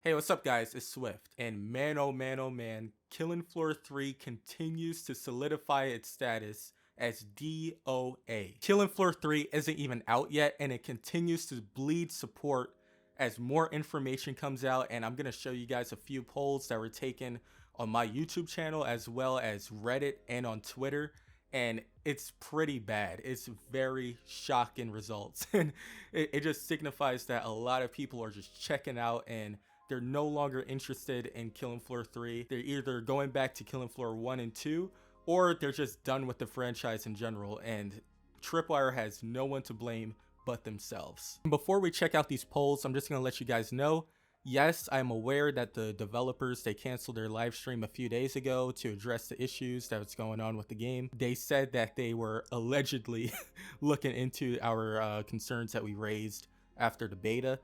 Hey, what's up guys? It's Swift. And man oh man oh man, Killing Floor 3 continues to solidify its status as DOA. Killing Floor 3 isn't even out yet and it continues to bleed support as more information comes out, and I'm going to show you guys a few polls that were taken on my YouTube channel as well as Reddit and on Twitter, and it's pretty bad. It's very shocking results and it just signifies that a lot of people are just checking out and they're no longer interested in Killing Floor 3. They're either going back to Killing Floor 1 and 2, or they're just done with the franchise in general, and Tripwire has no one to blame but themselves. Before we check out these polls, I'm just going to let you guys know, yes, I'm aware that the developers, they canceled their live stream a few days ago to address the issues that was going on with the game. They said that they were allegedly looking into our concerns that we raised after the beta.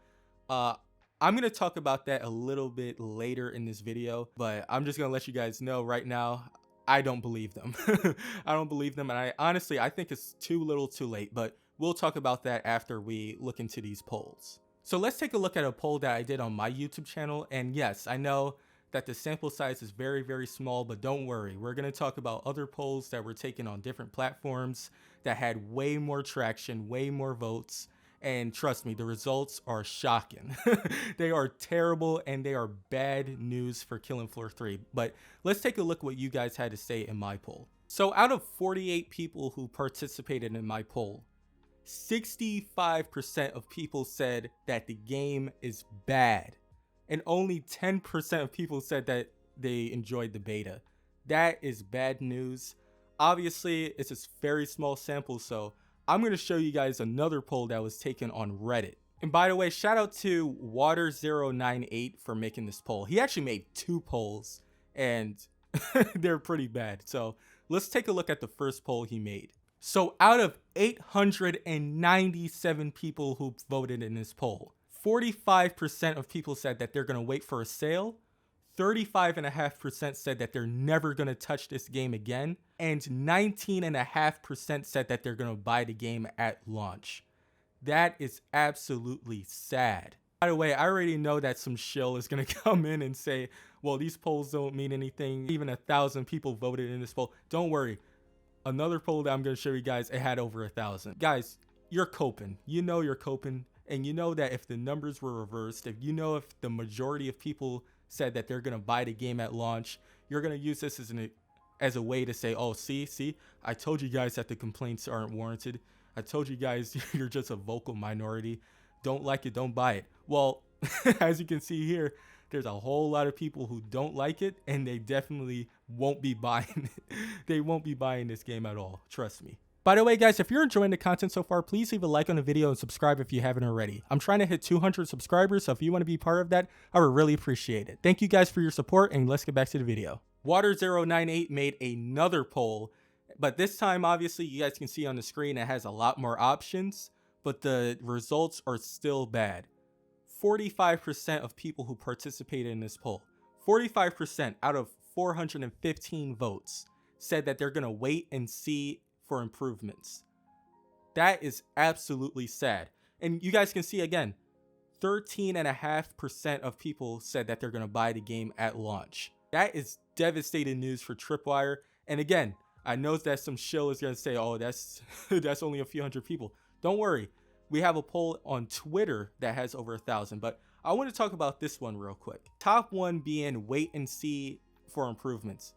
I'm going to talk about that a little bit later in this video, but I'm just going to let you guys know right now, I don't believe them. I don't believe them, and I think it's too little too late, but we'll talk about that after we look into these polls. So let's take a look at a poll that I did on my YouTube channel, and yes, I know that the sample size is very, very small, but don't worry. We're going to talk about other polls that were taken on different platforms that had way more traction, way more votes. And trust me, the results are shocking. They are terrible and they are bad news for Killing Floor 3. But let's take a look what you guys had to say in my poll. So out of 48 people who participated in my poll, 65% of people said that the game is bad. And only 10% of people said that they enjoyed the beta. That is bad news. Obviously, it's a very small sample, so I'm going to show you guys another poll that was taken on Reddit. And by the way, shout out to Water098 for making this poll. He actually made 2 polls and they're pretty bad. So let's take a look at the first poll he made. So out of 897 people who voted in this poll, 45% of people said that they're going to wait for a sale. 35.5% said that they're never going to touch this game again, and 19.5% said that they're going to buy the game at launch. That is absolutely sad. By the way, I already know that some shill is going to come in and say, well, these polls don't mean anything. Even 1,000 people voted in this poll. Don't worry. Another poll that I'm going to show you guys, it had over 1,000. Guys, you're coping. You know you're coping, and you know that if the numbers were reversed, if the majority of people said that they're going to buy the game at launch, you're going to use this as a way to say, oh, see, I told you guys that the complaints aren't warranted. I told you guys you're just a vocal minority. Don't like it, don't buy it. Well, as you can see here, there's a whole lot of people who don't like it, and they definitely won't be buying it. They won't be buying this game at all. Trust me. By the way, guys, if you're enjoying the content so far, please leave a like on the video and subscribe if you haven't already. I'm trying to hit 200 subscribers, so if you want to be part of that, I would really appreciate it. Thank you guys for your support, and let's get back to the video. Water098 made another poll, but this time, obviously, you guys can see on the screen it has a lot more options, but the results are still bad. 45% of people who participated in this poll, 45% out of 415 votes, said that they're going to wait and see for improvements. That is absolutely sad. And you guys can see again, 13.5% of people said that they're going to buy the game at launch. That is devastating news for Tripwire. And again, I know that some shill is going to say, oh, that's only a few hundred people. Don't worry. We have a poll on Twitter that has over 1,000, but I want to talk about this one real quick. Top one being wait and see for improvements.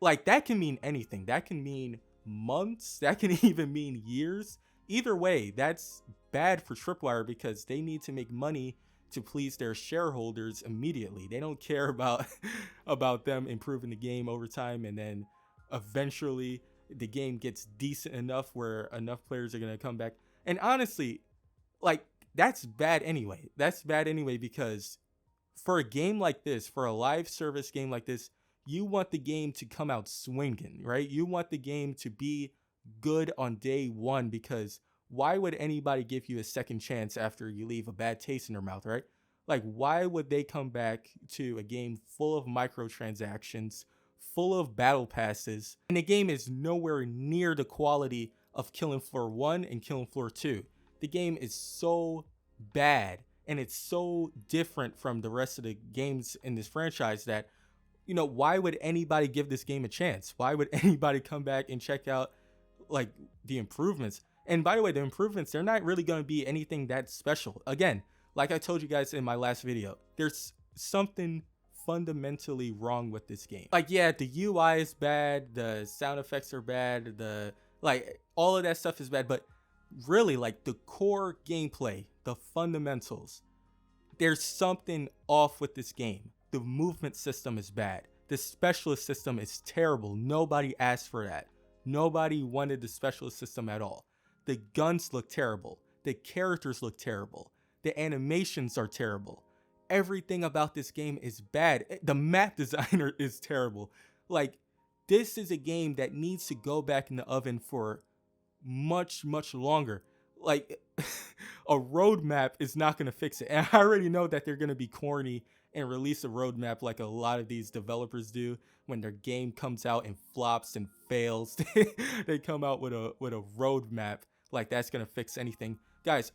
Like, that can mean anything. That can mean months, that can even mean years. Either way, that's bad for Tripwire because they need to make money to please their shareholders immediately. They don't care about them improving the game over time, and then eventually the game gets decent enough where enough players are going to come back. And honestly, like, that's bad anyway. That's bad anyway because for a game like this, for a live service game like this, you want the game to come out swinging, right? You want the game to be good on day one, because why would anybody give you a second chance after you leave a bad taste in their mouth, right? Like, why would they come back to a game full of microtransactions, full of battle passes, and the game is nowhere near the quality of Killing Floor 1 and Killing Floor 2? The game is so bad and it's so different from the rest of the games in this franchise that, you know, why would anybody give this game a chance? Why would anybody come back and check out like the improvements? And by the way, the improvements, they're not really going to be anything that special. Again, like I told you guys in my last video, there's something fundamentally wrong with this game. Like, yeah, the UI is bad, the sound effects are bad, the like all of that stuff is bad, but really like the core gameplay, the fundamentals, there's something off with this game. The movement system is bad. The specialist system is terrible. Nobody asked for that. Nobody wanted the specialist system at all. The guns look terrible. The characters look terrible. The animations are terrible. Everything about this game is bad. The map designer is terrible. Like, this is a game that needs to go back in the oven for much, much longer. Like, a roadmap is not going to fix it. And I already know that they're going to be corny and release a roadmap like a lot of these developers do when their game comes out and flops and fails. They come out with a roadmap like that's going to fix anything. Guys,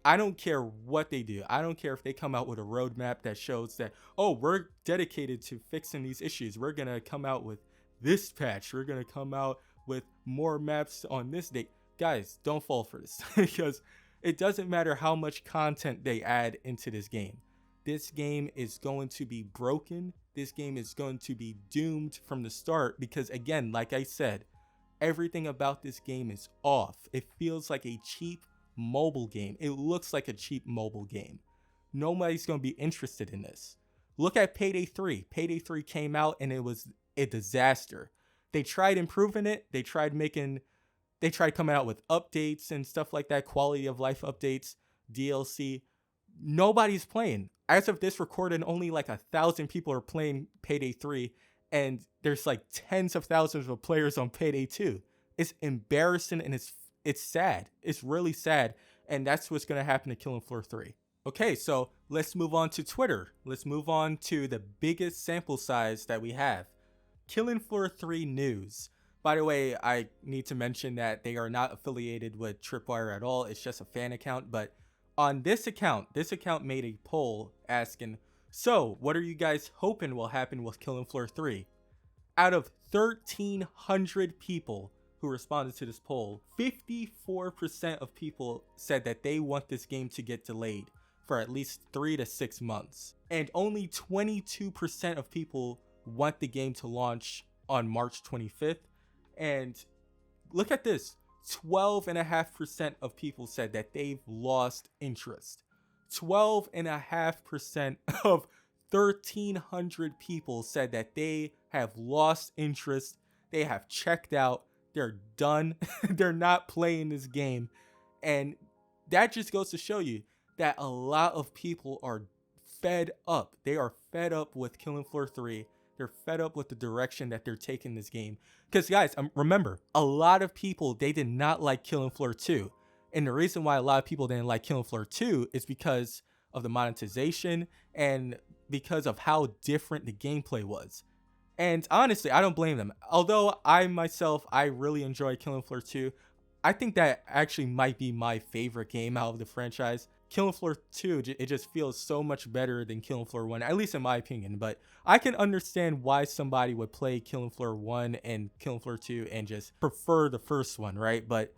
I don't care what they do. I don't care if they come out with a roadmap that shows that, oh, we're dedicated to fixing these issues. We're going to come out with this patch. We're going to come out with more maps on this date. Guys, don't fall for this because it doesn't matter how much content they add into this game. This game is going to be broken. This game is going to be doomed from the start because, again, like I said, everything about this game is off. It feels like a cheap mobile game. It looks like a cheap mobile game. Nobody's going to be interested in this. Look at Payday 3. Payday 3 came out and it was a disaster. They tried improving it. They tried coming out with updates and stuff like that, quality of life updates, DLC. Nobody's playing. As of this recording, only like 1,000 people are playing Payday 3, and there's like tens of thousands of players on Payday 2. It's embarrassing and it's sad. It's really sad, and that's what's going to happen to Killing Floor 3. Okay, so let's move on to Twitter. Let's move on to the biggest sample size that we have. Killing Floor 3 news. By the way, I need to mention that they are not affiliated with Tripwire at all. It's just a fan account, but on this account made a poll asking, so what are you guys hoping will happen with Killing Floor 3? Out of 1,300 people who responded to this poll, 54% of people said that they want this game to get delayed for at least 3 to 6 months. And only 22% of people want the game to launch on March 25th. And look at this. 12.5% of people said that they've lost interest. 12.5% of 1,300 people said that they have lost interest. They have checked out. They're done. They're not playing this game. And that just goes to show you that a lot of people are fed up. They are fed up with Killing Floor 3. They're fed up with the direction that they're taking this game. Because guys, remember, a lot of people, they did not like Killing Floor 2. And the reason why a lot of people didn't like Killing Floor 2 is because of the monetization and because of how different the gameplay was. And honestly, I don't blame them. Although I really enjoy Killing Floor 2. I think that actually might be my favorite game out of the franchise. Killing Floor 2, it just feels so much better than Killing Floor 1, at least in my opinion. But I can understand why somebody would play Killing Floor 1 and Killing Floor 2 and just prefer the first one, right? But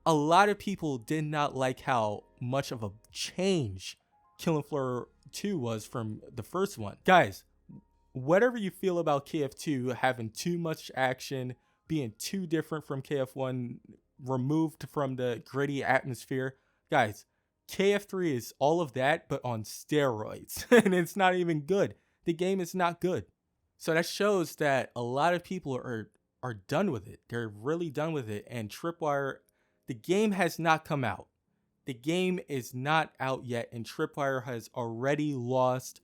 a lot of people did not like how much of a change Killing Floor 2 was from the first one. Guys, whatever you feel about KF2 having too much action, being too different from KF1, removed from the gritty atmosphere, guys, KF3 is all of that, but on steroids. And it's not even good. The game is not good. So that shows that a lot of people are done with it. They're really done with it. And Tripwire, the game has not come out. The game is not out yet. And Tripwire has already lost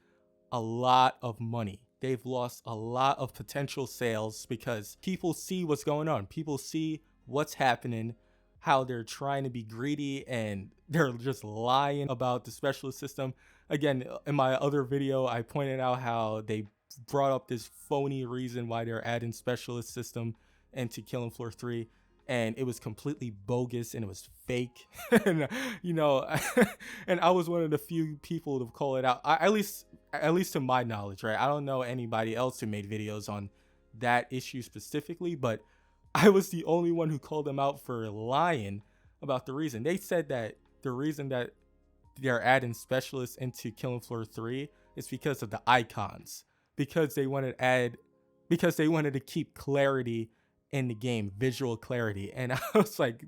a lot of money. They've lost a lot of potential sales because people see what's going on. People see what's happening, how they're trying to be greedy and they're just lying about the specialist system. Again, in my other video, I pointed out how they brought up this phony reason why they're adding specialist system into Killing Floor 3. and it was completely bogus and it was fake. And you know, and I was one of the few people to call it out. At least to my knowledge, right? I don't know anybody else who made videos on that issue specifically, but I was the only one who called them out for lying about the reason. They said that the reason that they're adding specialists into Killing Floor 3 is because of the icons, because they wanted to keep clarity in the game, visual clarity. And I was like,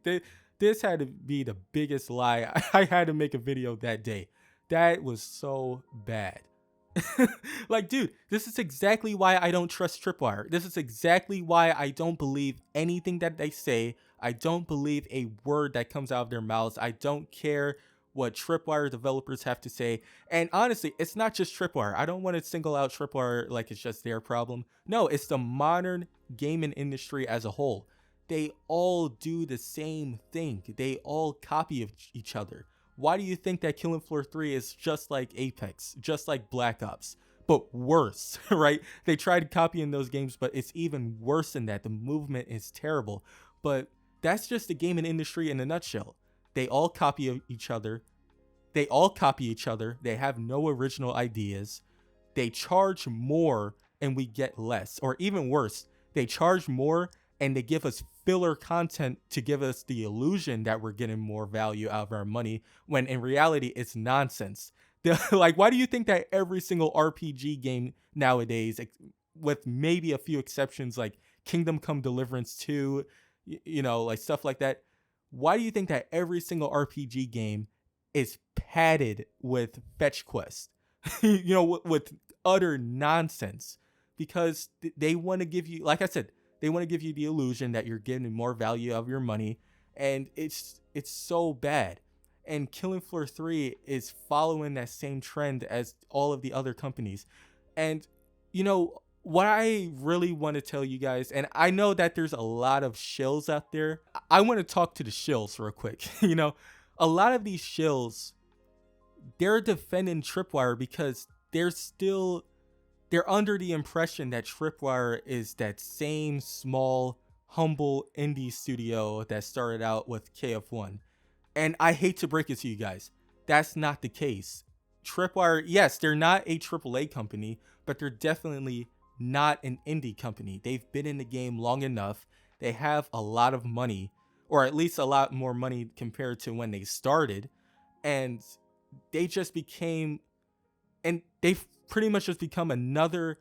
this had to be the biggest lie. I had to make a video that day. That was so bad. Like, dude, this is exactly why I don't trust Tripwire. This is exactly why I don't believe anything that they say. I don't believe a word that comes out of their mouths. I don't care what Tripwire developers have to say. And honestly, it's not just Tripwire. I don't want to single out Tripwire like it's just their problem. No, it's the modern gaming industry as a whole. They all do the same thing. They all copy of each other. Why do you think that Killing Floor 3 is just like Apex, just like Black Ops, but worse, right? They tried copying those games, but it's even worse than that. The movement is terrible. But that's just the gaming industry in a nutshell. They all copy each other. They have no original ideas. They charge more and we get less. Or even worse, they charge more and they give us filler content to give us the illusion that we're getting more value out of our money, when in reality it's nonsense. Like, why do you think that every single RPG game nowadays, with maybe a few exceptions like Kingdom Come Deliverance 2, you know, like stuff like that, why do you think that every single RPG game is padded with fetch quests? You know, with utter nonsense, because they want to give you, like I said, they want to give you the illusion that you're getting more value out of your money, and it's so bad. And Killing Floor 3 is following that same trend as all of the other companies. And you know what I really want to tell you guys, and I know that there's a lot of shills out there. I want to talk to the shills real quick. You know, a lot of these shills, they're defending Tripwire because they're under the impression that Tripwire is that same small, humble indie studio that started out with KF1. And I hate to break it to you guys, that's not the case. Tripwire, yes, they're not a AAA company, but they're definitely not an indie company. They've been in the game long enough. They have a lot of money, or at least a lot more money compared to when they started. And they just became, and they've pretty much just become another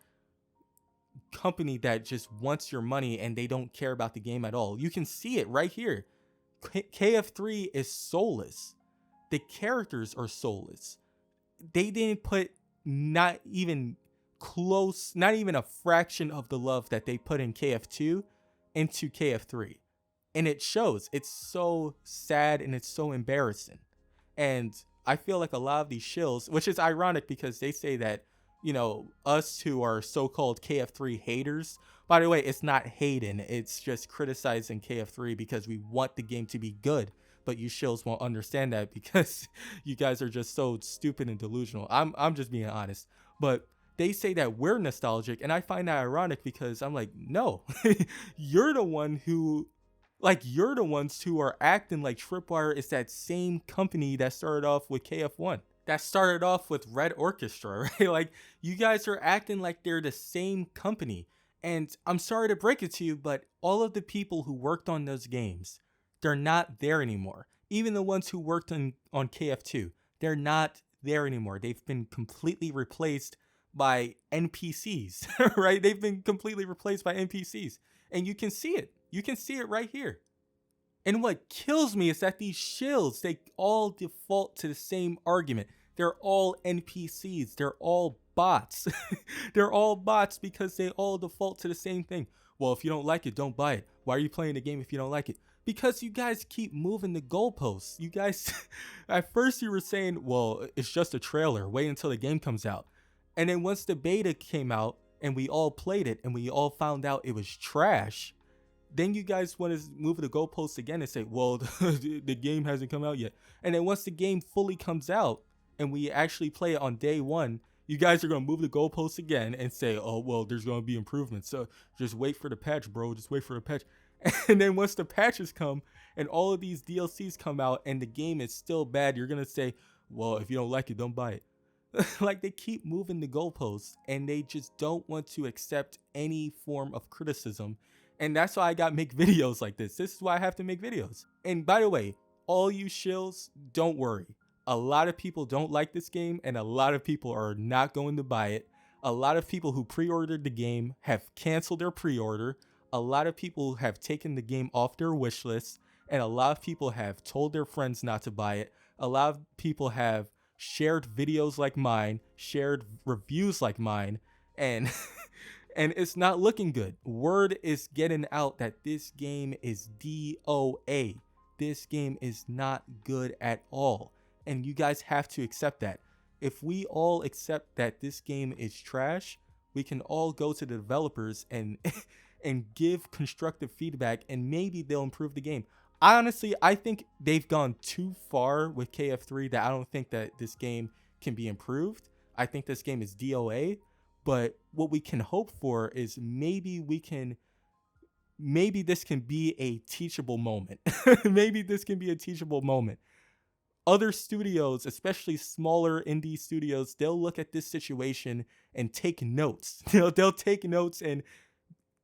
company that just wants your money and they don't care about the game at all. You can see it right here. KF3 is soulless. The characters are soulless. They didn't put not even a fraction of the love that they put in KF2 into KF3. And it shows. It's so sad and it's so embarrassing. And I feel like a lot of these shills, which is ironic because they say that, you know, us who are so-called KF3 haters, by the way, it's not hating, it's just criticizing KF3 because we want the game to be good, but you shills won't understand that because you guys are just so stupid and delusional. I'm just being honest. But they say that we're nostalgic, and I find that ironic because I'm like, no, you're the ones who are acting like Tripwire is that same company that started off with KF1. That started off with Red Orchestra, right? Like, you guys are acting like they're the same company. And I'm sorry to break it to you, but all of the people who worked on those games, they're not there anymore. Even the ones who worked on KF2, they're not there anymore. They've been completely replaced by NPCs, right? They've been completely replaced by NPCs. And you can see it. You can see it right here. And what kills me is that these shills, they all default to the same argument. They're all NPCs. They're all bots. They're all bots because they all default to the same thing. Well, if you don't like it, don't buy it. Why are you playing the game if you don't like it? Because you guys keep moving the goalposts. You guys, at first you were saying, well, it's just a trailer. Wait until the game comes out. And then once the beta came out and we all played it and we all found out it was trash, then you guys want to move the goalposts again and say, well, the game hasn't come out yet. And then once the game fully comes out and we actually play it on day one, you guys are going to move the goalposts again and say, oh, well, there's going to be improvements. So just wait for the patch, bro. Just wait for the patch. And then once the patches come and all of these DLCs come out and the game is still bad, you're going to say, well, if you don't like it, don't buy it. Like, they keep moving the goalposts and they just don't want to accept any form of criticism. And that's why I got to make videos like this. This is why I have to make videos. And by the way, all you shills, don't worry. A lot of people don't like this game and a lot of people are not going to buy it. A lot of people who pre-ordered the game have canceled their pre-order. A lot of people have taken the game off their wish list, and a lot of people have told their friends not to buy it. A lot of people have shared videos like mine, shared reviews like mine, and and it's not looking good. Word is getting out that this game is DOA. This game is not good at all, and you guys have to accept that. If we all accept that this game is trash, we can all go to the developers and and give constructive feedback, and maybe they'll improve the game. Honestly, I think they've gone too far with KF3 that I don't think that this game can be improved. I think this game is DOA, but what we can hope for is maybe this can be a teachable moment. Maybe this can be a teachable moment. Other studios, especially smaller indie studios, they'll look at this situation and take notes. They'll take notes, and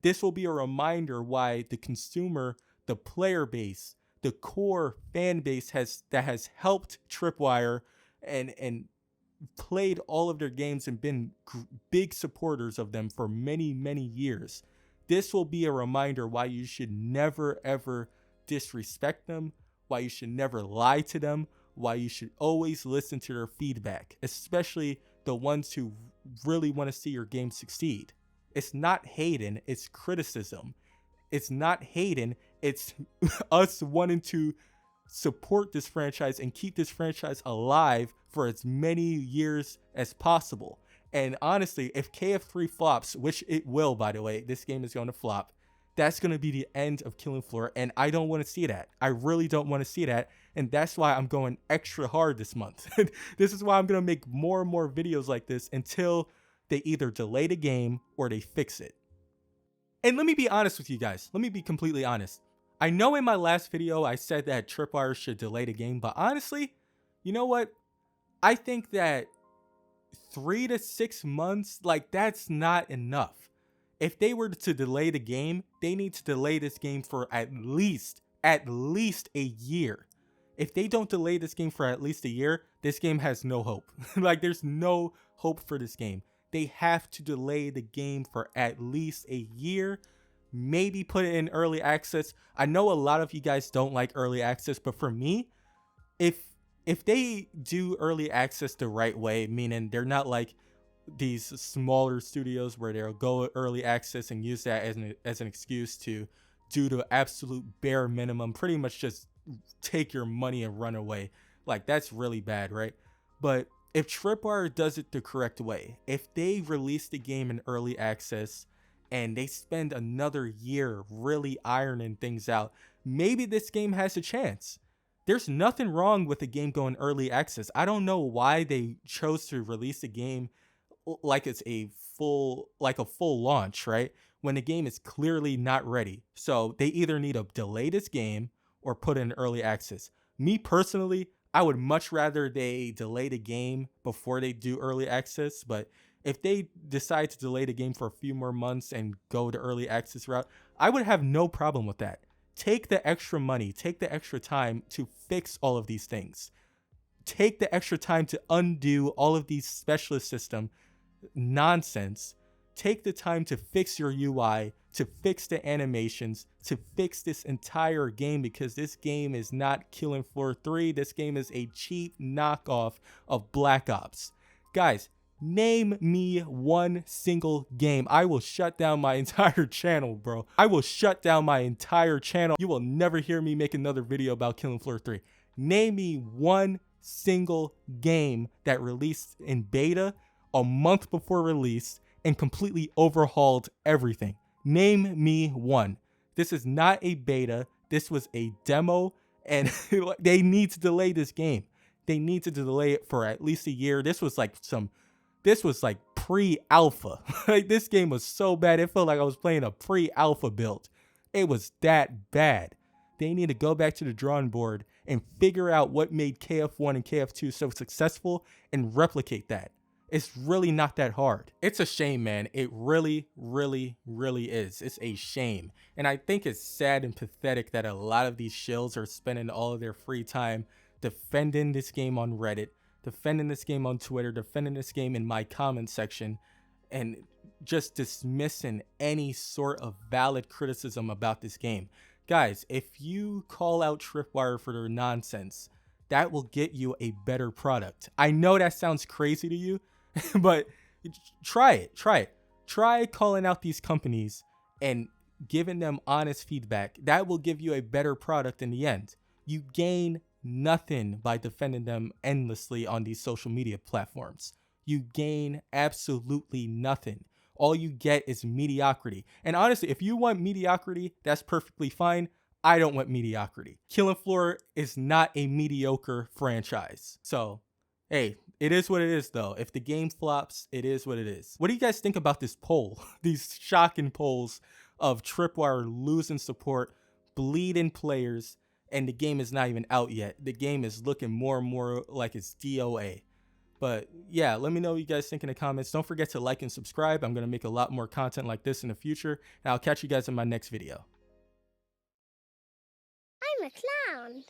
this will be a reminder why the consumer, the player base, the core fan base that has helped Tripwire and played all of their games and been big supporters of them for many, many years. This will be a reminder why you should never, ever disrespect them, why you should never lie to them, why you should always listen to their feedback, especially the ones who really want to see your game succeed. It's not hating, it's criticism. It's not hating, it's us wanting to support this franchise and keep this franchise alive for as many years as possible. And honestly, if KF3 flops, which it will, by the way, this game is going to flop, that's going to be the end of Killing Floor, and I don't want to see that. I really don't want to see that, and that's why I'm going extra hard this month. This is why I'm going to make more and more videos like this until they either delay the game or they fix it. And let me be honest with you guys. Let me be completely honest. I know in my last video I said that Tripwire should delay the game, but honestly, you know what? I think that 3 to 6 months, like, that's not enough. If they were to delay the game, they need to delay this game for at least a year. If they don't delay this game for at least a year, this game has no hope. Like, there's no hope for this game. They have to delay the game for at least a year. Maybe put it in early access. I know a lot of you guys don't like early access, but for me, if they do early access the right way, meaning they're not like these smaller studios where they'll go early access and use that as an excuse to do the absolute bare minimum, pretty much just take your money and run away. Like, that's really bad, right? But if Tripwire does it the correct way, if they release the game in early access and they spend another year really ironing things out, maybe this game has a chance. There's nothing wrong with the game going early access. I don't know why they chose to release the game like it's a full launch, right? When the game is clearly not ready. So they either need to delay this game or put in early access. Me personally, I would much rather they delay the game before they do early access, but if they decide to delay the game for a few more months and go the early access route, I would have no problem with that. Take the extra money, take the extra time to fix all of these things. Take the extra time to undo all of these specialist system nonsense. Take the time to fix your UI, to fix the animations, to fix this entire game, because this game is not Killing Floor 3. This game is a cheap knockoff of Black Ops. Guys, name me one single game. I will shut down my entire channel, bro. I will shut down my entire channel. You will never hear me make another video about Killing Floor 3. Name me one single game that released in beta a month before release and completely overhauled everything. Name me one. This is not a beta. This was a demo, and they need to delay this game. They need to delay it for at least a year. This was like pre-alpha. Like, this game was so bad. It felt like I was playing a pre-alpha build. It was that bad. They need to go back to the drawing board and figure out what made KF1 and KF2 so successful and replicate that. It's really not that hard. It's a shame, man. It really, really, really is. It's a shame. And I think it's sad and pathetic that a lot of these shills are spending all of their free time defending this game on Reddit, defending this game on Twitter, defending this game in my comment section, and just dismissing any sort of valid criticism about this game. Guys, if you call out Tripwire for their nonsense, that will get you a better product. I know that sounds crazy to you, but try it. Try calling out these companies and giving them honest feedback. That will give you a better product in the end. You gain nothing by defending them endlessly on these social media platforms. You gain absolutely nothing. All you get is mediocrity. And honestly, if you want mediocrity, that's perfectly fine. I don't want mediocrity. Killing Floor is not a mediocre franchise. So, hey, it is what it is though. If the game flops, it is what it is. What do you guys think about this poll? These shocking polls of Tripwire losing support, bleeding players, and the game is not even out yet. The game is looking more and more like it's DOA. But yeah, let me know what you guys think in the comments. Don't forget to like and subscribe. I'm going to make a lot more content like this in the future. And I'll catch you guys in my next video. I'm a clown.